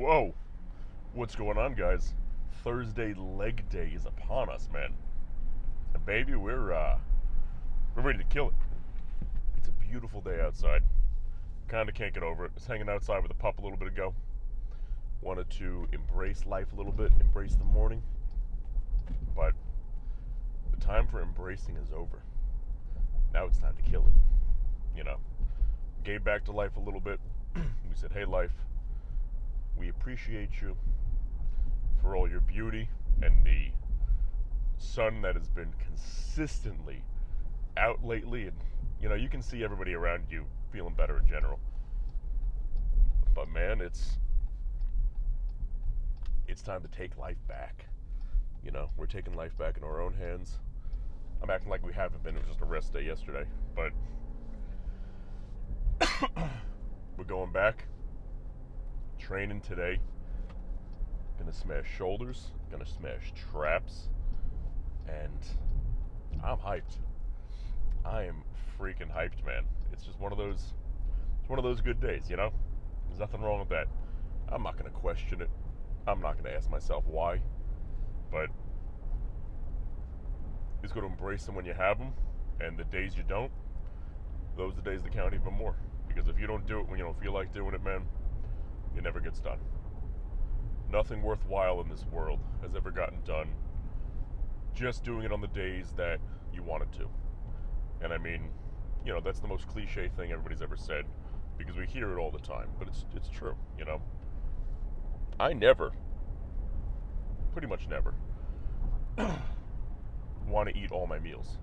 Whoa! What's going on, guys? Thursday leg day is upon us, man. And baby, we're ready to kill it. It's a beautiful day outside. Kinda can't get over it. Was hanging outside with a pup a little bit ago. Wanted to embrace life a little bit, embrace the morning. But the time for embracing is over. Now it's time to kill it. You know, gave back to life a little bit. We said, hey, life, we appreciate you for all your beauty and the sun that has been consistently out lately. And, you know, you can see everybody around you feeling better in general. But, man, it's time to take life back. You know, we're taking life back in our own hands. I'm acting like we haven't been. It was just a rest day yesterday. But we're going back. Training today. Gonna smash shoulders. Gonna smash traps. And I'm hyped. I am freaking hyped, man. It's just one of those good days, you know? There's nothing wrong with that. I'm not gonna question it. I'm not gonna ask myself why. But it's going to embrace them when you have them, and the days you don't, those are the days that count even more. Because if you don't do it when you don't feel like doing it, man, it never gets done. Nothing worthwhile in this world has ever gotten done just doing it on the days that you wanted to. And I mean, you know, that's the most cliche thing everybody's ever said, because we hear it all the time, but it's true, you know. I never, pretty much never, want to eat all my meals.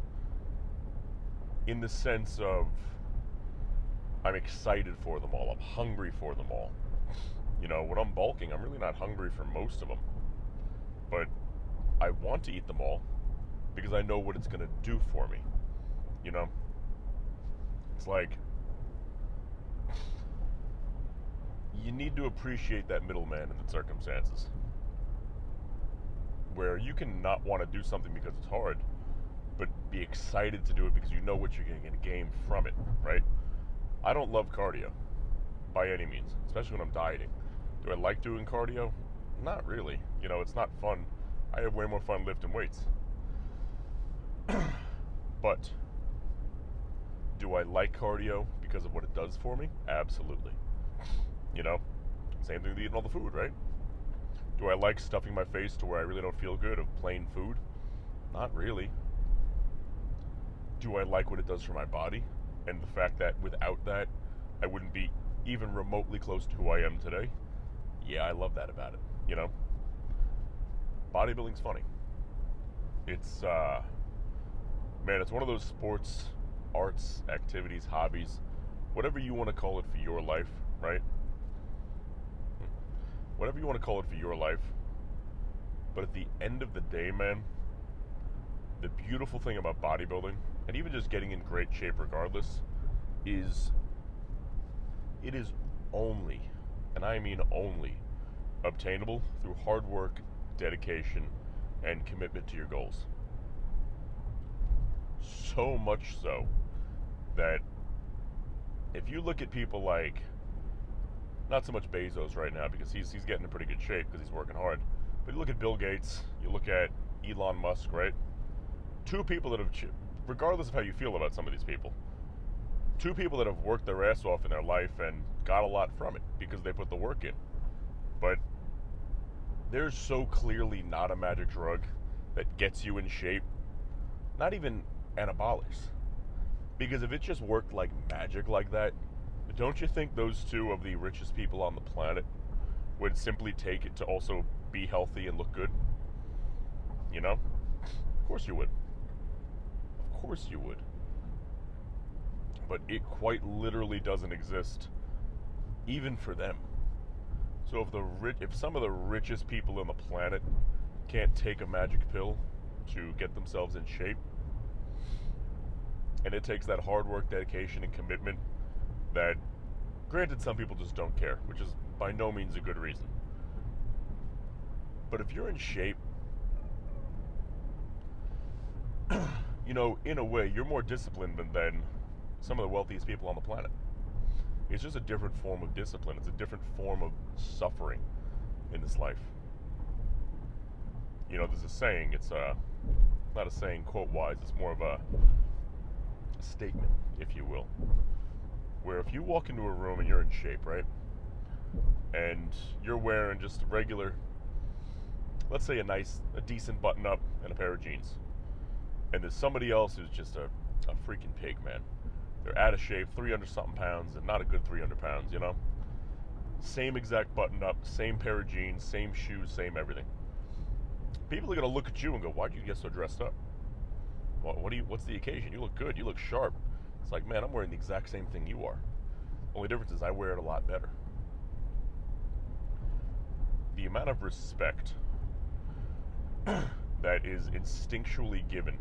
In the sense of, I'm excited for them all. I'm hungry for them all. You know, when I'm bulking, I'm really not hungry for most of them. But I want to eat them all because I know what it's going to do for me. You know? It's like, you need to appreciate that middleman in the circumstances. Where you can not want to do something because it's hard, but be excited to do it because you know what you're going to gain from it, right? I don't love cardio by any means, especially when I'm dieting. Do I like doing cardio? Not really. You know, it's not fun. I have way more fun lifting weights. But do I like cardio because of what it does for me? Absolutely. You know, same thing with eating all the food, right? Do I like stuffing my face to where I really don't feel good of plain food? Not really. Do I like what it does for my body? And the fact that without that, I wouldn't be even remotely close to who I am today? Yeah, I love that about it, you know? Bodybuilding's funny. It's, man, it's one of those sports, arts, activities, hobbies, whatever you want to call it for your life, right? Whatever you want to call it for your life. But at the end of the day, man, the beautiful thing about bodybuilding, and even just getting in great shape regardless, is it is only, and I mean only, obtainable through hard work, dedication, and commitment to your goals. So much so that if you look at people like, not so much Bezos right now because he's getting in pretty good shape because he's working hard. But you look at Bill Gates, you look at Elon Musk, right? Two people that have, regardless of how you feel about some of these people, two people that have worked their ass off in their life and got a lot from it because they put the work in. But there's so clearly not a magic drug that gets you in shape, not even anabolics. Because if it just worked like magic like that, don't you think those two of the richest people on the planet would simply take it to also be healthy and look good? You know? Of course you would. Of course you would. But it quite literally doesn't exist, even for them. So if some of the richest people on the planet can't take a magic pill to get themselves in shape, and it takes that hard work, dedication, and commitment that, granted, some people just don't care, which is by no means a good reason. But if you're in shape, you know, in a way, you're more disciplined than some of the wealthiest people on the planet. It's just a different form of discipline. It's a different form of suffering. in this life. You know, there's a saying, it's not a saying quote-wise, it's more of a statement, if you will, where if you walk into a room and you're in shape, right, and you're wearing just a regular, let's say a decent button-up and a pair of jeans, and there's somebody else who's just a freaking pig, man. They're out of shape, 300-something pounds, and not a good 300 pounds, you know? Same exact button-up, same pair of jeans, same shoes, same everything. People are going to look at you and go, why'd you get so dressed up? Well, what's the occasion? You look good. You look sharp. It's like, man, I'm wearing the exact same thing you are. Only difference is I wear it a lot better. The amount of respect that is instinctually given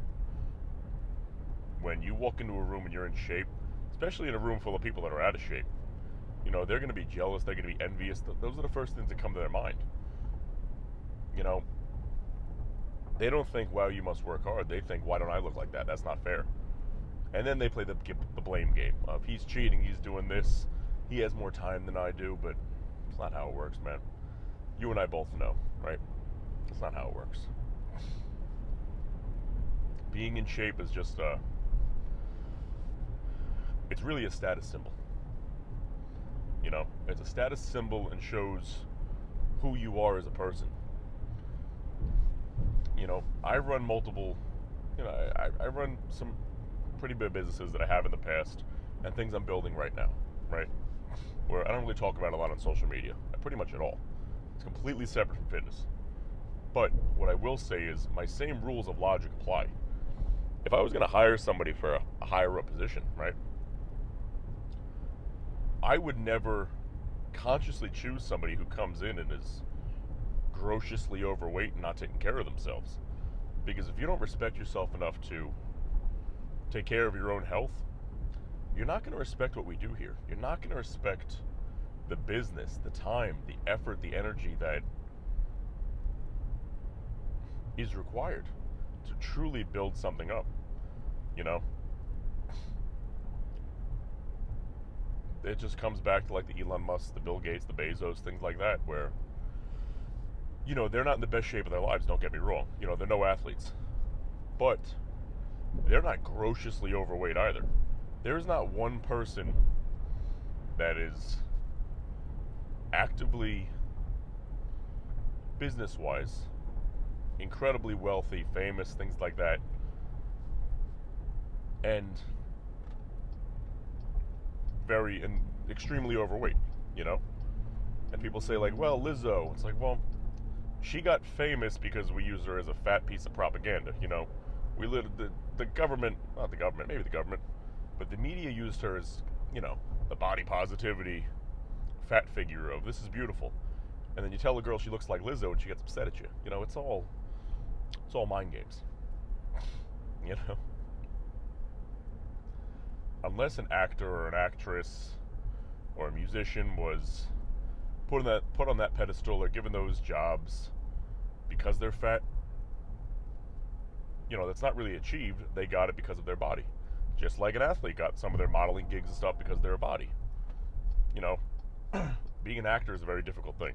when you walk into a room and you're in shape, especially in a room full of people that are out of shape, you know, they're going to be jealous. They're going to be envious. Those are the first things that come to their mind. You know, they don't think, wow, you must work hard. They think, why don't I look like that? That's not fair. And then they play the blame game of, he's cheating, he's doing this, he has more time than I do, but it's not how it works, man. You and I both know, right? It's not how it works. Being in shape is just it's really a status symbol. You know, it's a status symbol and shows who you are as a person. You know, I run multiple, you know, I run some pretty big businesses that I have in the past and things I'm building right now, right? Where I don't really talk about a lot on social media, pretty much at all. It's completely separate from fitness. But what I will say is my same rules of logic apply. If I was going to hire somebody for a higher up position, right, I would never consciously choose somebody who comes in and is grossly overweight and not taking care of themselves. Because if you don't respect yourself enough to take care of your own health, you're not going to respect what we do here. You're not going to respect the business, the time, the effort, the energy that is required to truly build something up, you know? It just comes back to like the Elon Musk, the Bill Gates, the Bezos, things like that, where, you know, they're not in the best shape of their lives, don't get me wrong. You know, they're no athletes. But they're not grossly overweight either. There's not one person that is actively, business-wise, incredibly wealthy, famous, things like that, and extremely overweight, you know? And people say like, well, Lizzo, it's like, well, she got famous because we used her as a fat piece of propaganda, you know? The government, not the government, maybe the government, but the media used her as, you know, the body positivity fat figure of this is beautiful. And then you tell a girl she looks like Lizzo and she gets upset at you. You know, it's all mind games. You know? Unless an actor or an actress or a musician was put on that pedestal or given those jobs because they're fat, you know, that's not really achieved. They got it because of their body. Just like an athlete got some of their modeling gigs and stuff because of their body. You know, being an actor is a very difficult thing.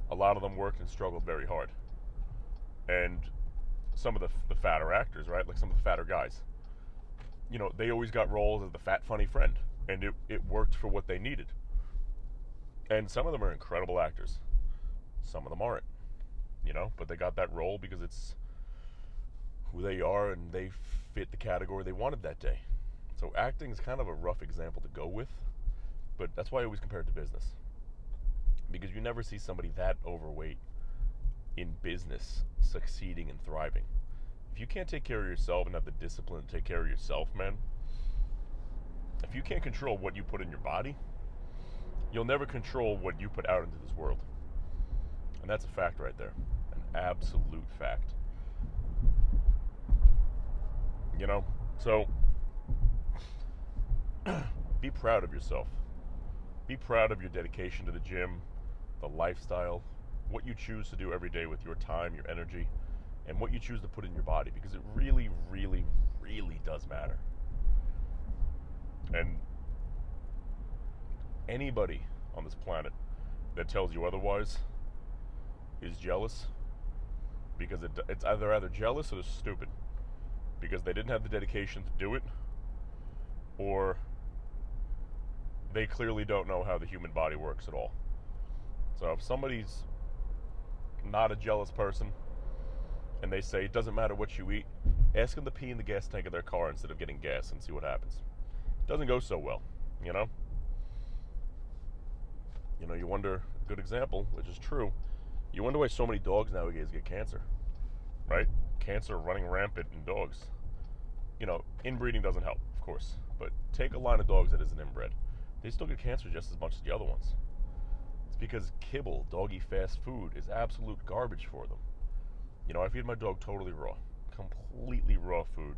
A lot of them worked and struggled very hard. And some of the fatter actors, right, like some of the fatter guys, you know, they always got roles as the fat, funny friend. And it worked for what they needed. And some of them are incredible actors. Some of them aren't, you know, but they got that role because it's who they are and they fit the category they wanted that day. So acting is kind of a rough example to go with, but that's why I always compare it to business. Because you never see somebody that overweight in business succeeding and thriving. If you can't take care of yourself and have the discipline to take care of yourself, man, if you can't control what you put in your body, you'll never control what you put out into this world. And that's a fact right there. An absolute fact. You know? So, be proud of yourself. Be proud of your dedication to the gym, the lifestyle, what you choose to do every day with your time, your energy, and what you choose to put in your body, because it really, really, really does matter. And anybody on this planet that tells you otherwise is jealous, because it's either jealous or they're stupid, because they didn't have the dedication to do it, or they clearly don't know how the human body works at all. So if somebody's not a jealous person and they say it doesn't matter what you eat, ask them to pee in the gas tank of their car instead of getting gas and see what happens. It doesn't go so well, you know? You know, you wonder, a good example, which is true, you wonder why so many dogs nowadays get cancer, right? Cancer running rampant in dogs. You know, inbreeding doesn't help, of course, but take a line of dogs that isn't inbred. They still get cancer just as much as the other ones. It's because kibble, doggy fast food, is absolute garbage for them. You know, I feed my dog totally raw, completely raw food,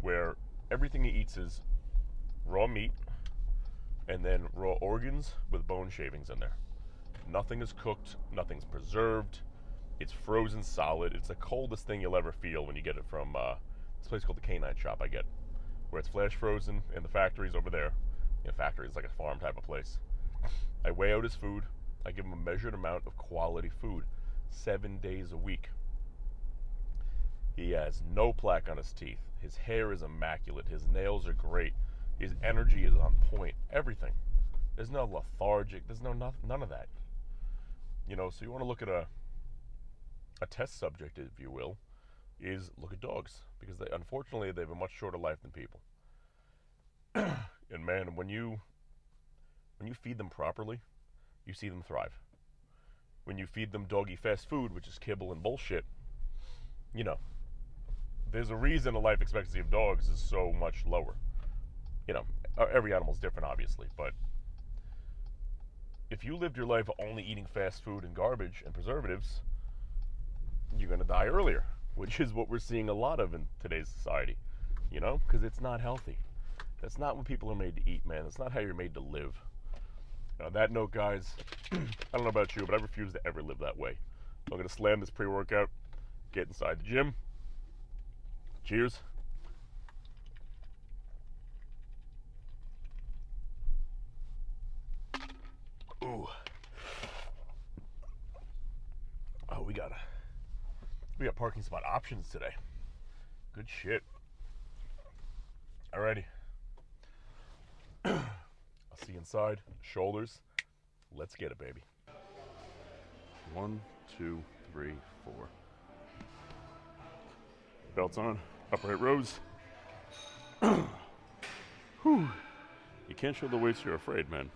where everything he eats is raw meat and then raw organs with bone shavings in there. Nothing is cooked, nothing's preserved. It's frozen solid. It's the coldest thing you'll ever feel when you get it from this place called the Canine Shop I get, where it's flash frozen in the factories over there. You know, factory is like a farm type of place. I weigh out his food. I give him a measured amount of quality food, 7 days a week. He has no plaque on his teeth. His hair is immaculate. His nails are great. His energy is on point. Everything. There's no lethargic. There's none of that. You know, so you want to look at a test subject, if you will, is look at dogs, because unfortunately they have a much shorter life than people. And man, when you feed them properly, you see them thrive. When you feed them doggy fast food, which is kibble and bullshit, you know, there's a reason the life expectancy of dogs is so much lower. You know, every animal's different, obviously, but if you lived your life only eating fast food and garbage and preservatives, you're going to die earlier, which is what we're seeing a lot of in today's society, you know, because it's not healthy. That's not what people are made to eat, man. That's not how you're made to live. On that note, guys, I don't know about you, but I refuse to ever live that way. So I'm going to slam this pre-workout, get inside the gym. Cheers. Ooh. Oh, we got parking spot options today. Good shit. Alrighty. I'll see you inside. Shoulders. Let's get it, baby. 1, 2, 3, 4. Belts on. Upright rows. Whew. You can't show the weights you're afraid, man.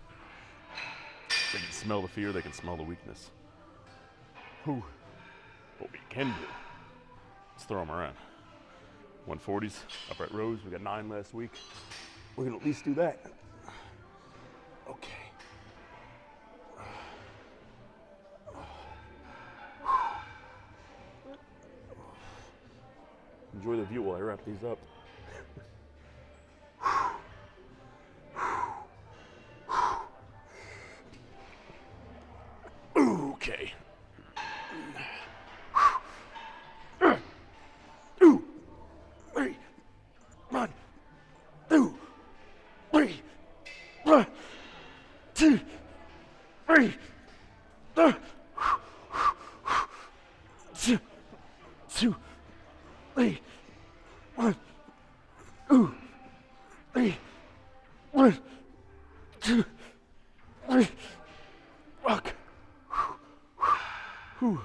They can smell the fear. They can smell the weakness. Whew. What we can do, let's throw them around. 140s, upright rows. We got 9 last week. We're gonna at least do that. Okay. Enjoy the view while I wrap these up. Okay. 2, 3, 1, 2, 3, 1, 2, 3, 2, 3, 1, 2, 3, 1, 2, 3, rock. Whew.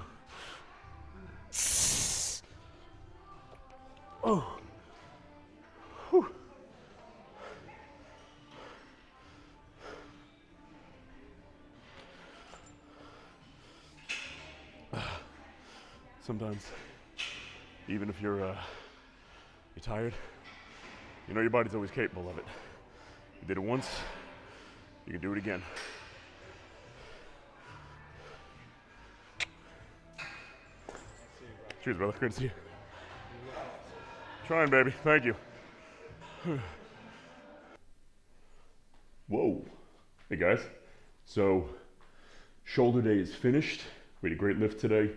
Oh. Whew. Sometimes, even if you're tired, you know your body's always capable of it. You did it once, you can do it again. Cheers, brother. Great to see you. Trying, baby. Thank you. Whoa. Hey, guys. So, shoulder day is finished. We had a great lift today.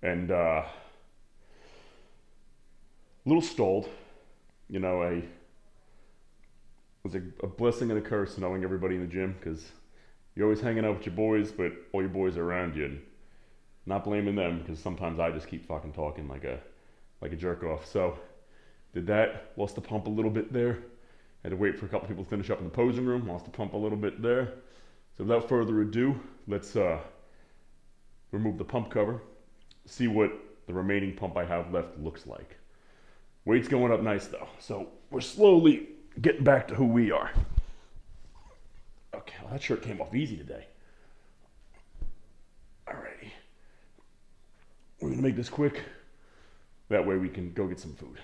And, a little stalled. You know, it was a blessing and a curse knowing everybody in the gym, because you're always hanging out with your boys, but all your boys are around you. And not blaming them, because sometimes I just keep fucking talking like a jerk off. So did that, lost the pump a little bit there. Had to wait for a couple people to finish up in the posing room, lost the pump a little bit there. So without further ado, let's remove the pump cover, see what the remaining pump I have left looks like. Weight's going up nice though, so we're slowly getting back to who we are. Okay, well, that shirt came off easy today. Alrighty. We're gonna make this quick. That way we can go get some food.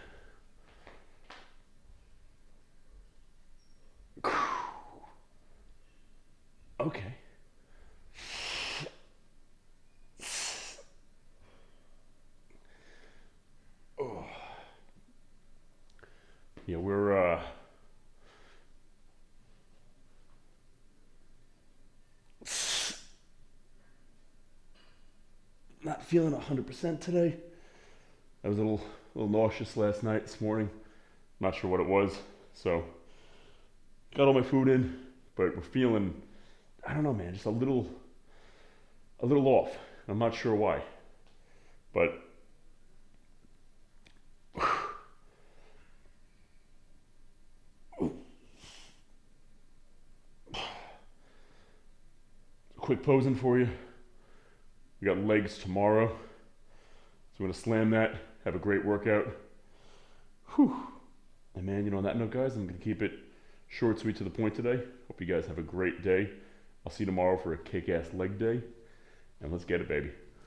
Okay. Oh. Yeah, we're not feeling 100% today. I was a little nauseous last night, this morning. Not sure what it was. So got all my food in, but we're feeling, I don't know, man, just a little off. I'm not sure why, but quick posing for you. We got legs tomorrow, so we're gonna slam that, have a great workout. Whew. And man, on that note, guys, I'm gonna keep it short, sweet, to the point today. Hope you guys have a great day. I'll see you tomorrow for a kick-ass leg day, and let's get it, baby.